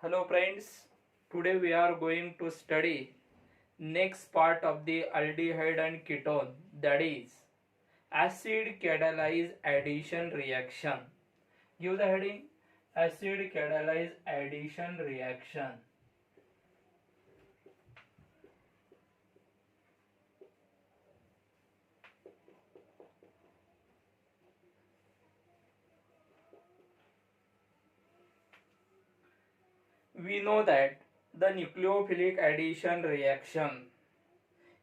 Hello friends, today we are going to study next part of the aldehyde and ketone, that is acid catalyzed addition reaction. Give the heading acid catalyzed addition reaction. We know that the nucleophilic addition reaction,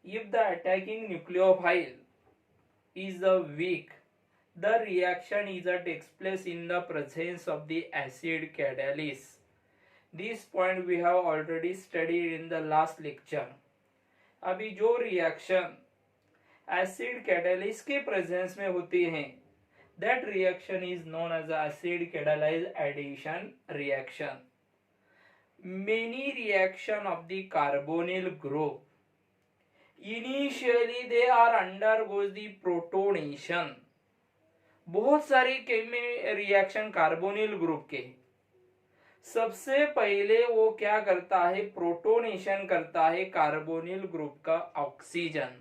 if the attacking nucleophile is weak, the reaction is takes place in the presence of the acid catalyst. This point we have already studied in the last lecture. अभी जो reaction acid catalyst के presence में होती है, that reaction is known as acid catalyze addition reaction. Many reaction of the carbonyl group, initially they are undergoes the protonation. बहुत सारे reaction carbonyl group के सबसे पहले वो क्या करता है, प्रोटोनेशन करता है कार्बोनिल ग्रुप का oxygen.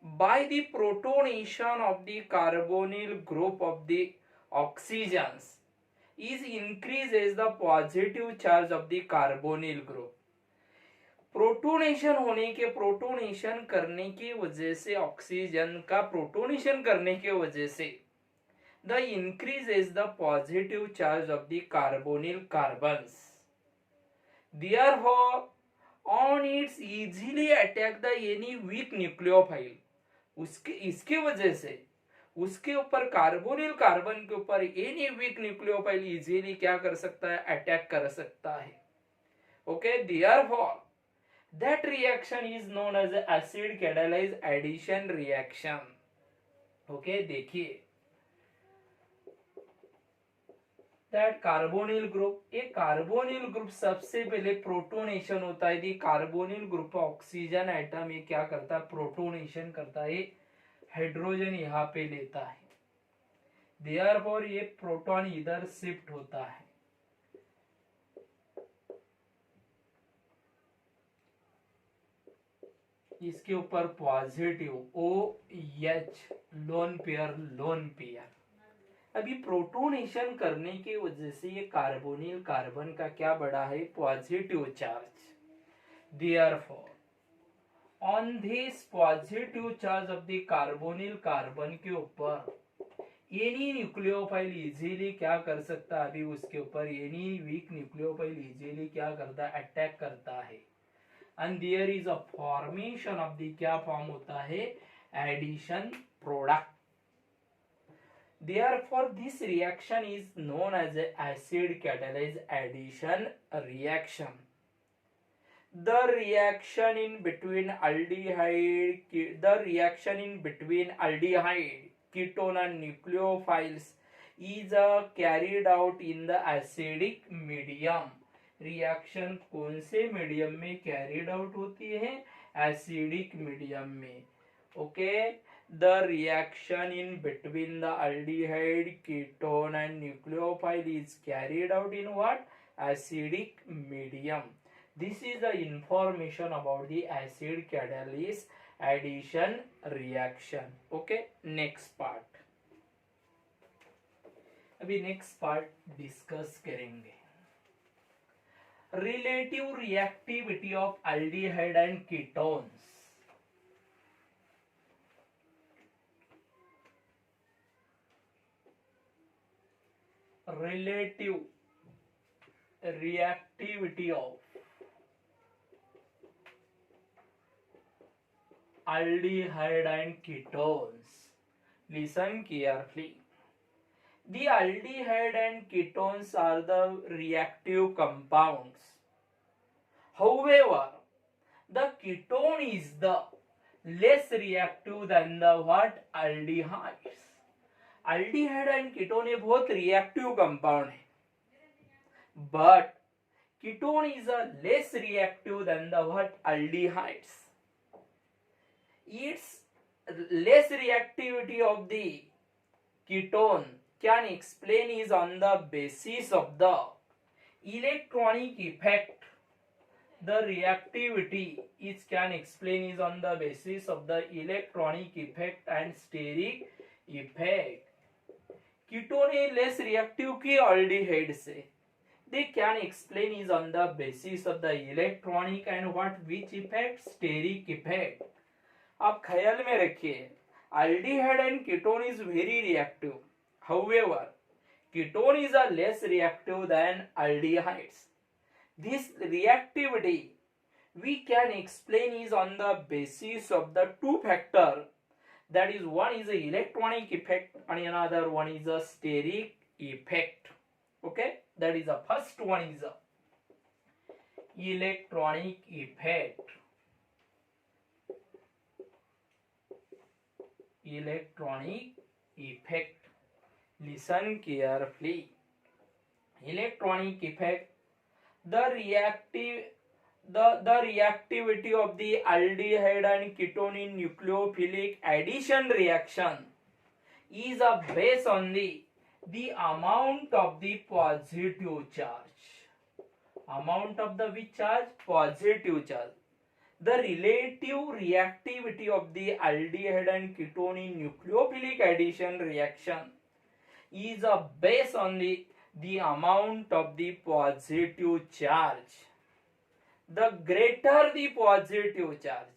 By the protonation of the carbonyl group of the oxygens is increases the positive charge of the carbonyl group. Protonation होने के प्रोटोनेशन करने की वजह से ऑक्सीजन का प्रोटोनेशन करने की वजह से the increases the positive charge of the carbonyl carbons. Therefore, on its easily attack the any weak nucleophile. इसके वजह से उसके ऊपर कार्बोनिल कार्बन के ऊपर एनी वीक न्यूक्लियोफाइल इजीली क्या कर सकता है, अटैक कर सकता है. Okay, therefore that reaction is known as acid catalyze addition reaction. Okay, देखिए दैट कार्बोनिल ग्रुप, एक कार्बोनिल ग्रुप सबसे पहले प्रोटोनेशन होता है. The carbonyl group oxygen atom ये क्या करता है, प्रोटोनेशन करता है, हाइड्रोजन यहाँ पे लेता है. देयरफॉर ये प्रोटॉन इधर शिफ्ट होता है. इसके ऊपर पॉजिटिव OH लोन पेयर. अभी प्रोटोनेशन करने की वजह से ये कार्बोनिल कार्बन का क्या बढ़ा है, positive charge. Therefore on this positive charge of the carbonyl carbon के ऊपर एनी न्यूक्लियोफाइल इजीली क्या कर सकता है, अभी उसके ऊपर एनी वीक न्यूक्लियोफाइल इजीली क्या करता है, अटैक करता है. And there is a formation of the क्या फॉर्म होता है, addition product. Therefore, this reaction is known as a acid catalyzed addition reaction. The reaction in between aldehyde, ketone and nucleophiles is carried out in the acidic medium. Reaction कौन से medium में carried out होती है, acidic medium में. Okay, the reaction in between the aldehyde, ketone and nucleophile is carried out in what, acidic medium. This is the information about the acid catalyst addition reaction. Okay, next part. अभी next part discuss करेंगे. Relative reactivity of aldehyde and ketones. Relative reactivity of aldehyde and ketones. Listen carefully. The aldehyde and ketones are the reactive compounds. However, the ketone is the less reactive than the what, aldehydes. aldehyde and ketone ये बहुत reactive compound है, but ketone is a less reactive than the what, aldehydes. Its less reactivity of the ketone can explain is on the basis of the electronic effect, the reactivity is can explain is on the basis of the electronic effect and steric effect. Ketone है less reactive की aldehyde से, they can explain is on the basis of the electronic and what which effect, steric effect. आप ख्याल में रखिए, aldehyde and ketone is very reactive. However, ketone is a less reactive than aldehydes. This reactivity we can explain is on the basis of the two factor, that is one is a electronic effect and another one is a steric effect. Okay, that is the first one is a electronic effect. Electronic effect, listen carefully. Electronic effect, the reactivity of the aldehyde and ketone in nucleophilic addition reaction is based on the amount of the positive charge. Amount of the which charge? Positive charge. The relative reactivity of the aldehyde and ketone in nucleophilic addition reaction is based on the amount of the positive charge. The greater the positive charge,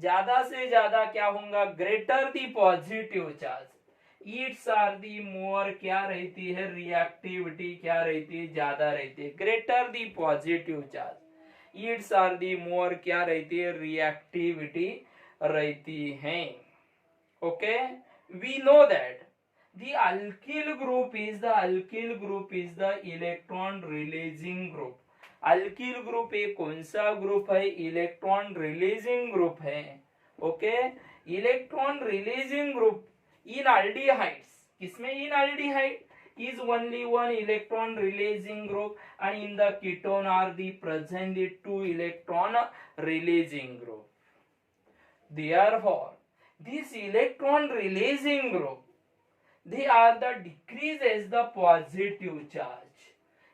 ज्यादा से ज्यादा क्या होगा? greater the positive charge, it's are the more क्या रहती है? Reactivity क्या रहती है? ज्यादा रहती है. Greater the positive charge, it's are the more क्या रहती है? रिएक्टिविटी रहती है. Okay, we know that the alkyl group is the electron releasing group. alkyl group एक कौन सा ग्रुप है? इलेक्ट्रॉन रिलीजिंग ग्रुप है. Okay, electron releasing group in aldehydes, किसमें? in aldehyde is only one electron releasing group and in the ketone are the present the two electron releasing group. Therefore, this electron releasing group, they are the decreases the positive charge.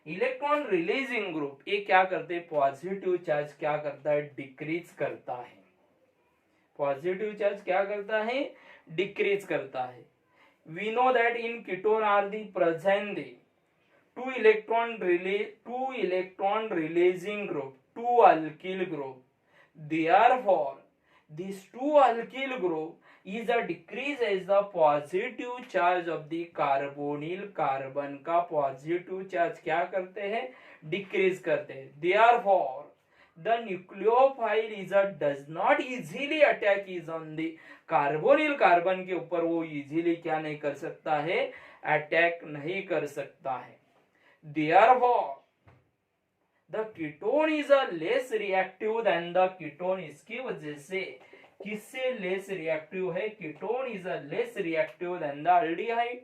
Electron releasing group ये क्या करते हैं? Positive charge क्या करता है? Decrease करता है. Positive charge क्या करता है? डिक्रीज करता है. We know that in ketone are the present the two electron releasing group, two alkyl group. Therefore, this two alkyl group is a decrease as the positive charge of the carbonyl. Carbon का positive charge क्या करते हैं? Decrease करते हैं. Therefore, the nucleophile is does not easily attack is on the carbonyl. Carbon के ऊपर वो easily क्या नहीं कर सकता है? अटैक नहीं कर सकता है. Therefore, the ketone is a less reactive than the ketone. इसकी वजह से किससे लेस रिएक्टिव है? Ketone is a less reactive than the aldehyde,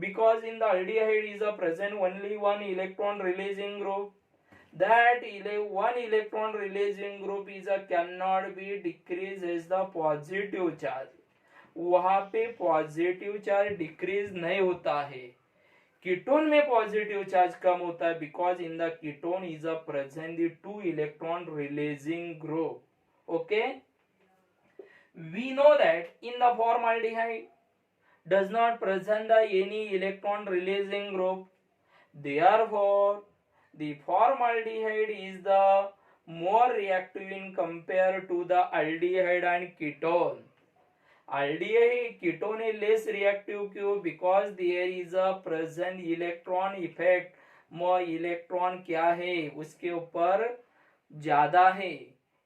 because in the aldehyde is a present only one electron releasing group. That one electron releasing group is a cannot be decreased as the positive charge. वहां पे positive charge decrease नहीं होता है. Ketone में positive charge कम होता है, because in the ketone is a present the two electron releasing group. Okay, we know that in the formaldehyde does not present the any electron releasing group. Therefore, the formaldehyde is the more reactive in compared to the aldehyde and ketone. aldehyde ketone is less reactive क्यों? because there is a present electron effect. more electron क्या है? उसके ऊपर ज्यादा है.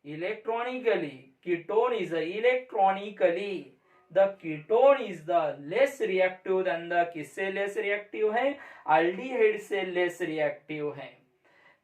electronically ketone is electronically the ketone is the less reactive than the किससे less reactive है? aldehyde से less reactive है.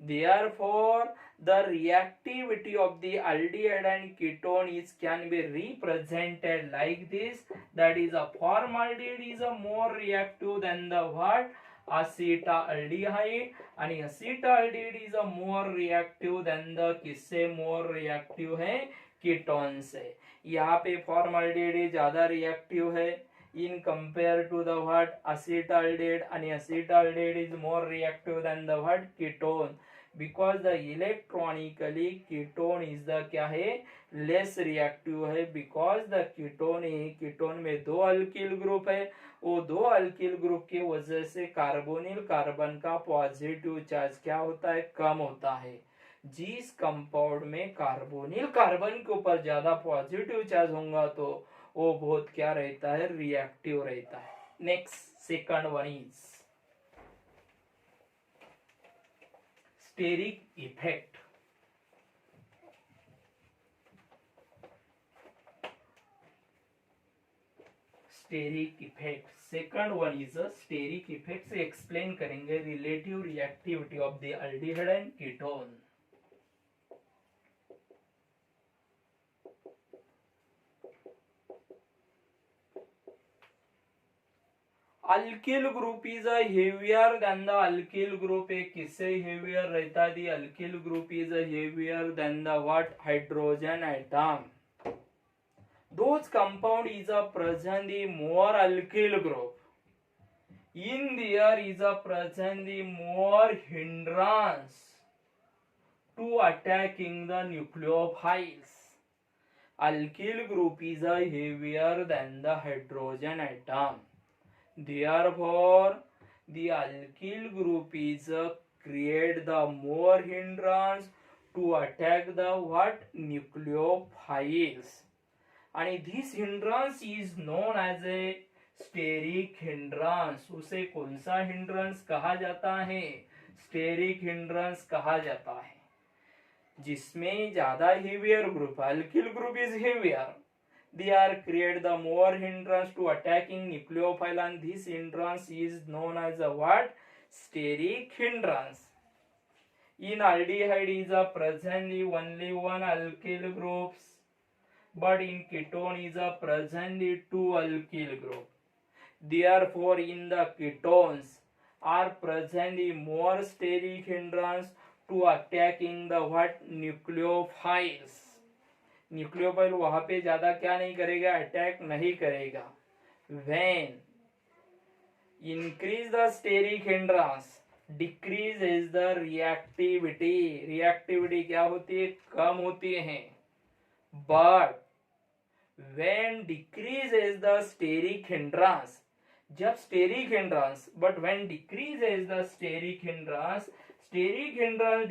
Therefore, the reactivity of the aldehyde and ketone is can be represented like this. That is a formaldehyde is a more reactive than the what? acetaldehyde, and acetaldehyde is a more reactive than the किससे more reactive है? Ketone से. यहाँ पे formaldehyde ज्यादा reactive है, in compare to the what acetaldehyde, and acetaldehyde is more reactive than the what ketone, because the electronically ketone is the क्या है less reactive है, बिकॉज द कीटोन है, कीटोन में दो अल्किल ग्रुप है, वो दो अल्किल ग्रुप की वजह से कार्बोनिल कार्बन का पॉजिटिव चार्ज क्या होता है कम होता है। जिस कंपाउंड में कार्बोनिल कार्बन के ऊपर ज्यादा पॉजिटिव चार्ज होगा तो वो बहुत क्या रहता है रिएक्टिव रहता है। Next second one is steric effect. Steric effect second one is a steric effect से एक्सप्लेन करेंगे relative reactivity of the aldehyde and ketone. Alkyl group is a heavier than the alkyl group, एक किससे heavier रहता है, the alkyl group is a heavier than the what hydrogen atom. Those compound is a present the more alkyl group. In there is a present the more hindrance to attacking the nucleophiles. Alkyl group is a heavier than the hydrogen atom. Therefore, the alkyl group is create the more hindrance to attack the what nucleophiles. आणि this hindrance is known as a steric hindrance. उसे कौन सा hindrance कहा जाता है, steric hindrance कहा जाता है, जिसमें ज्यादा heavier group alkyl group is heavier, they are create the more hindrance to attacking nucleophile and this hindrance is known as a what steric hindrance. In aldehyde is a presently only one alkyl groups, but in ketone is a presently two alkyl group. Therefore, in the ketones are presently more steric hindrance to attacking the what nucleophiles. Nucleophile वहां पे ज्यादा क्या नहीं करेगा, attack नहीं करेगा। When increase the steric hindrance, decrease is the reactivity. reactivity क्या होती है, कम होती है। But when decreases the steric hindrance, जब steric hindrance, but when decreases the steric hindrance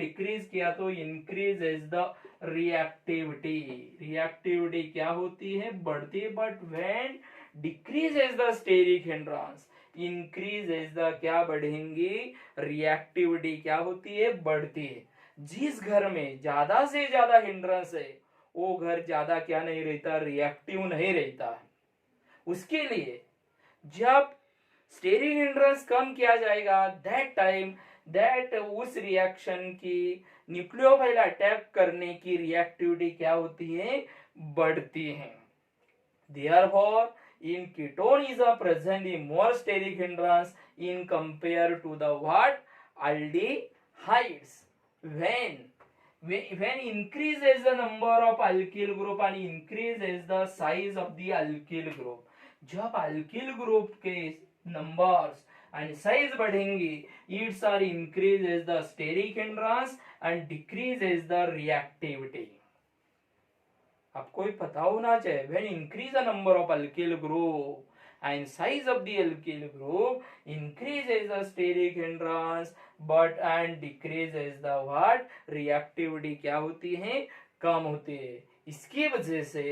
decrease किया तो increases the reactivity, reactivity क्या होती है बढ़ती है। but when decreases the steric hindrance increases the क्या बढ़ेंगी reactivity क्या होती है बढ़ती है। जिस घर में ज्यादा से ज्यादा हिंड्रेंस है वो घर ज्यादा क्या नहीं रहता, रिएक्टिव नहीं रहता है। उसके लिए जब स्टेरिक हिंड्रेंस कम किया जाएगा दैट टाइम दैट उस रिएक्शन की न्यूक्लियोफाइल अटैक करने की रिएक्टिविटी क्या होती है बढ़ती है। Therefore, in ketone is a present in more steric hindrance in compare to the what aldehydes. When increases the number of alkyl group and increases the size of the alkyl group, जब alkyl group के numbers and size बढ़ेंगे its are increases the steric hindrance and decreases the reactivity। आपको भी पता होना चाहिए when increase the number of alkyl group and size of the alkyl group increases the steric hindrance but and decreases the what reactivity क्या होती है कम होती है। इसकी वजह से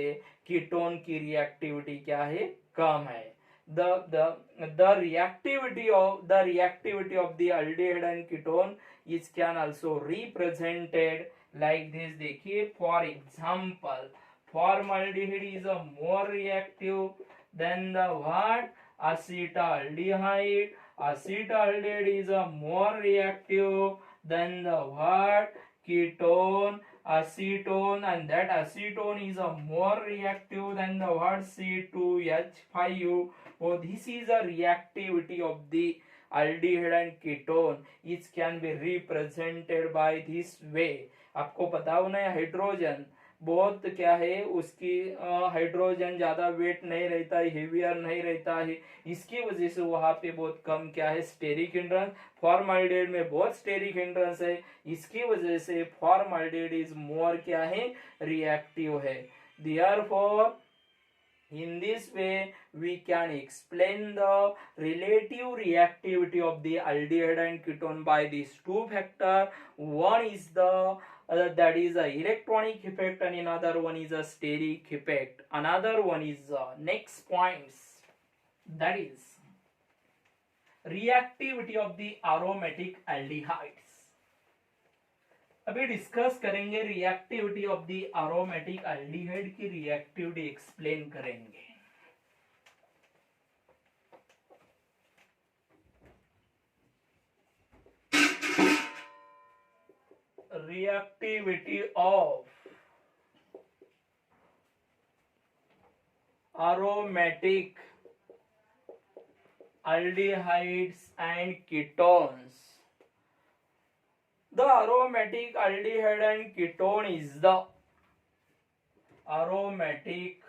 कीटोन की रिएक्टिविटी क्या है कम है। the reactivity of the aldehyde and ketone is can also represented like this। देखिए for example formaldehyde is a more reactive than the what acetaldehyde, acetaldehyde is a more reactive than the what ketone acetone, and that acetone is a more reactive than the what C2H5. So this is a reactivity of the aldehyde and ketone, it can be represented by this way। आपको पता होना है hydrogen बहुत क्या है, उसकी hydrogen ज्यादा wait नहीं रहता है, हेवियर नहीं रहता है, इसकी वजह से वहां पे बहुत कम क्या है, स्टेरिक हिंड्रेंस। फॉर्मल्डिहाइड में बहुत स्टेरिक हिंड्रेंस है, इसकी वजह से फॉर्मल्डिहाइड इज मोर क्या है, रिएक्टिव है। Therefore, in this way, we can explain the relative reactivity of the aldehyde and ketone by these two factors. One is the that is a electronic effect, and another one is a steric effect. Another one is next points, that is reactivity of the aromatic aldehydes. अभी discuss करेंगे reactivity of the aromatic aldehyde की reactivity explain करेंगे। Reactivity of aromatic aldehydes and ketones. The aromatic aldehyde and ketone is the aromatic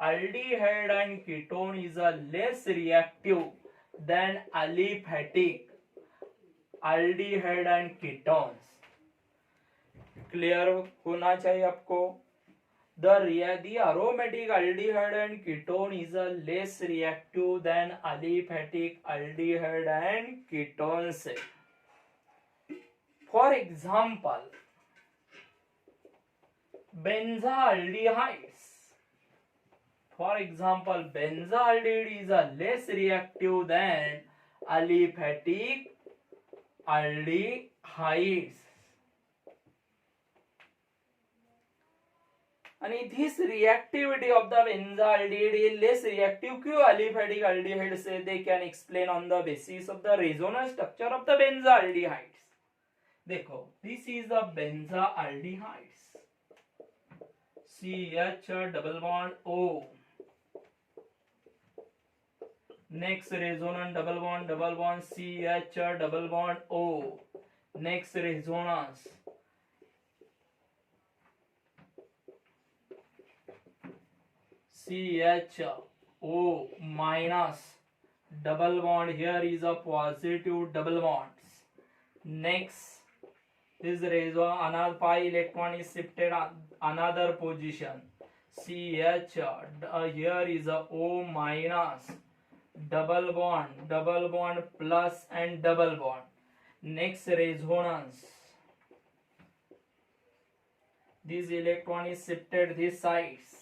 aldehyde and ketone is a less reactive than aliphatic aldehyde and ketones. Clear होना चाहिए आपको। The aromatic aldehyde and ketone is a less reactive than aliphatic aldehyde and ketones. For example, benzaldehydes. For example, benzaldehyde is a less reactive than aliphatic aldehydes. And this reactivity of the benzaldehyde is less reactive क्यों aliphatic aldehyde से, they can explain on the basis of the resonance structure of the benzaldehydes. देखो, this is the benzaldehydes, CH double bond O, next resonance double bond CH double bond O, next resonance CHO minus double bond, here is a positive double bonds. Next this resonance, another pi electron is shifted another position, CH here is a O minus double bond plus and double bond. Next resonance, this electron is shifted this sides,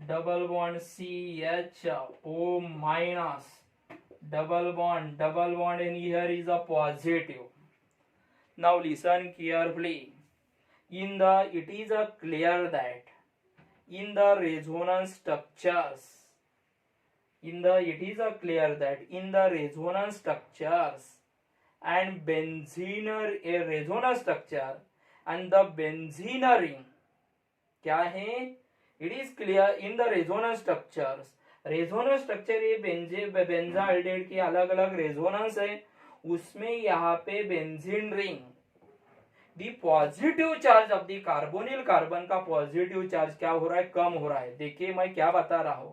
double bond CHO minus double bond and here is a positive. Now listen carefully. It is clear that in the resonance structures, and benzene resonance structure and the benzene ring क्या है, it is clear in the resonance structures. Resonance structure ये बेंजाल्डेहाइड की अलग अलग resonance है, उसमें यहाँ पे benzene ring, the positive charge of the carbonyl carbon का पॉजिटिव चार्ज क्या हो रहा है, कम हो रहा है। देखिए मैं क्या बता रहा हूं,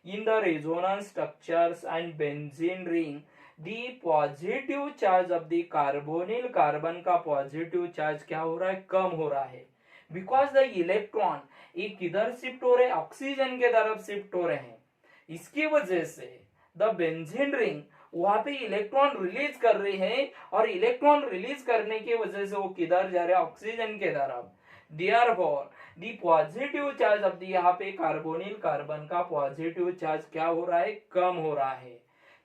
in the resonance structures and benzene ring the positive charge of the carbonyl carbon का पॉजिटिव चार्ज क्या हो रहा है, कम हो रहा है। बिकॉज द इलेक्ट्रॉन ये किधर शिफ्ट हो रहे हैं, ऑक्सीजन के तरफ शिफ्ट हो रहे हैं, इसकी वजह से द बेंजीन रिंग वहां पे इलेक्ट्रॉन रिलीज कर रहे हैं, और इलेक्ट्रॉन रिलीज करने की वजह से वो किधर जा रहे हैं, ऑक्सीजन के तरफ। Therefore the positive charge of the यहाँ पे कार्बोनिल कार्बन का पॉजिटिव चार्ज क्या हो रहा है, कम हो रहा है।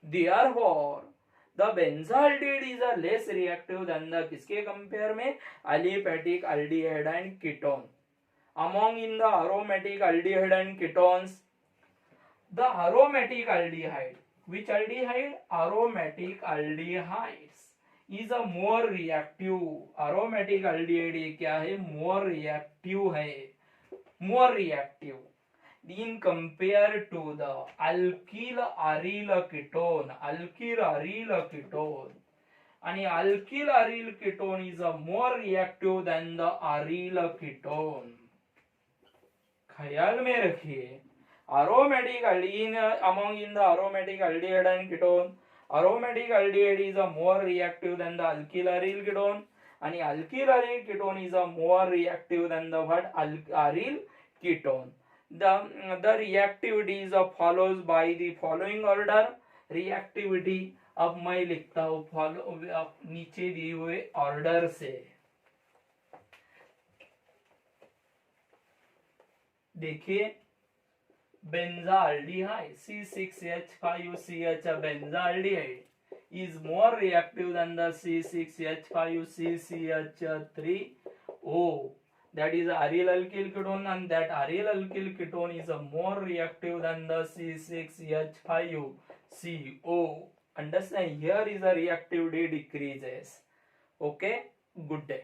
Therefore the benzaldehyde is a less reactive than the किसके कंपेयर में, aliphatic aldehyde and ketone. Among in the aromatic aldehyde and ketones, the aromatic aldehyde, which aldehyde, aromatic aldehydes is a more reactive, aromatic aldehyde ये क्या है, more reactive है, more reactive in compare to the alkyl aryl ketone, alkyl aryl ketone, आणि alkyl aryl ketone is a more reactive than the aryl ketone. ख्याल में रखिए, aromatic aldehyde among in the aromatic aldehyde and ketone, aromatic aldehyde is a more reactive than the alkyl aryl ketone, and alkyl aryl ketone is a more reactive than the what aryl ketone. The reactivity is follows by the following order. reactivity अब मैं लिखता हूँ follow नीचे दिए हुए order से. देखिए, benzaldehyde C6H5CH, a benzaldehyde is more reactive than the C6H5CCH3O. That is aryl alkyl ketone, and that aryl alkyl ketone is a more reactive than the C6H5CO. Understand? Here is a reactivity decreases. Okay, good day.